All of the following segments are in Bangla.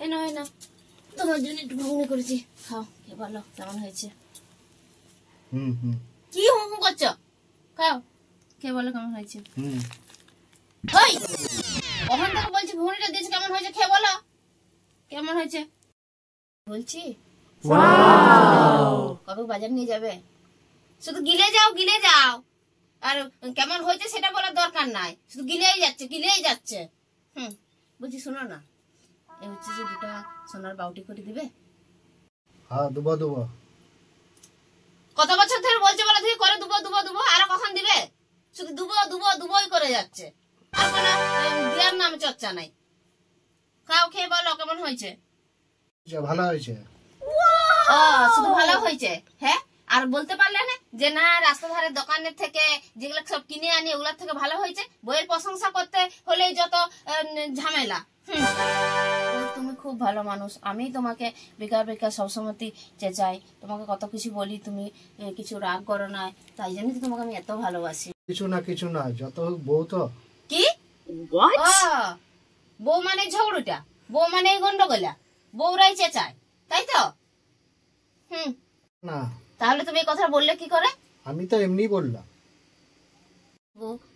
এই না তোমার জন্য একটু ঘুগনি করেছি, খাও। কে বলো কেমন হয়েছে? কি হুম করছো? খাও, কে বলো কেমন হয়েছে? ওই ওখান থেকে বলছি ঘুগনিটা দিয়েছি কেমন হয়েছে, খেয়ে বলো কেমন হয়েছে বলছি। কবে বাজার নিয়ে যাবে? শুধু গিলে যাও আর কেমন হয়েছে সেটা বলার দরকার নাই, শুধু গিলেই যাচ্ছে। বলছি শোনো না, এই হচ্ছে যে দুটা সোনার বাউটি করে দিবে? হ্যাঁ দুবো। কত বছর ধরে বলছে বলে তুই করে দুবো আর কখন দিবে? শুধু দুবোই করে যাচ্ছে, আর কোনো দেওয়ার নাম চর্চা নাই। খাও, খেয়ে বলো কেমন হয়েছে। ভালো হয়েছে। শুধু ভালো হয়েছে? হ্যাঁ, আর বলতে পারলে না যে না রাস্তা ধারের দোকানের থেকে যেগুলো সব কিনে আনি ওগুলোর থেকে ভালো হয়েছে? বইয়ের প্রশংসা করতে হলে যত ঝামেলা। তুমি খুব ভালো মানুষ, আমি তোমাকে বেকার সবসময় চেঁচাই, তোমাকে কত কিছু বলি, তুমি কিছু রাগ করো না, তাই জন্য তো তোমাকে আমি এত ভালোবাসি। কিছু না যত হোক বউ তো। কি বউ মানে ঝগড়ুটা, বউ মানে গন্ডগোলা, বউরাই চেঁচায়, তাই তো? না তাহলে তুমি এই কথা বললে কি করে? আমি তো এমনি বললাম।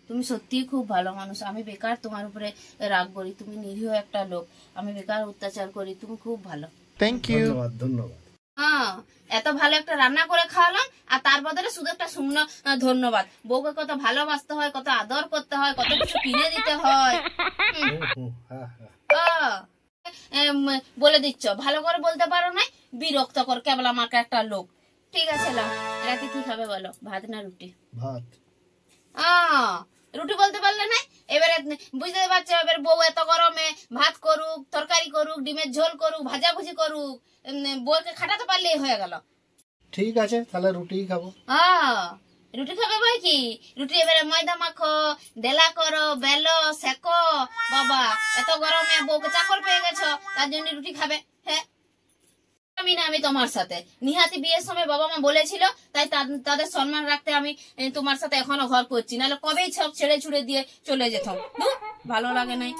তুমি সত্যিই খুব ভালো মানুষ, আমি বেকার তোমার উপরে রাগ করি, তুমি নিরীহ একটা লোক, আমি বেকার অত্যাচার করি, তুমি খুব ভালো। Thank you. ধন্যবাদ। এত ভালো একটা রান্না করে খাওয়ালাম আর তার বদলে শুধু একটা শূন্য ধন্যবাদ। বউকে কত ভালোবাসতে হয়, কত আদর করতে হয়, কত কিছু কিনে দিতে হয়। বলে দিচ্ছ, ভালো করে বলতে পারো না, বিরক্ত কর কেবল আমাকে একটা লোক। ঠিক আছে রাতে কি খাবে বলো, ভাত না রুটি? ভাত। রুটি বলতে পারলে না, এবারে বুঝতে পারছো, এবার বউ এত গরমে ভাত করুক, তরকারি করুক, ডিমের ঝোল করুক, ভাজাভুজি করুক, বউকে খাটাতে পারলেই হয়ে গেল। ঠিক আছে তাহলে রুটিই খাবো। রুটি খাবে ভাই কি? রুটি এবারে ময়দা মাখো, ডেলা করো, বেলো, সেকো। বাবা এত গরমে বউকে চাকর পেয়ে গেছো, তার জন্য রুটি খাবে? হ্যাঁ, আমি তোমার সাথে নিহাতি বিয়ের সময় বাবা মা বলেছিল, তাই তাদের সম্মান রাখতে আমি তোমার সাথে এখনো ঘর করছি, নাহলে কবেই সব ছেড়ে ছুড়ে দিয়ে চলে যেতাম। ভালো লাগে নাই।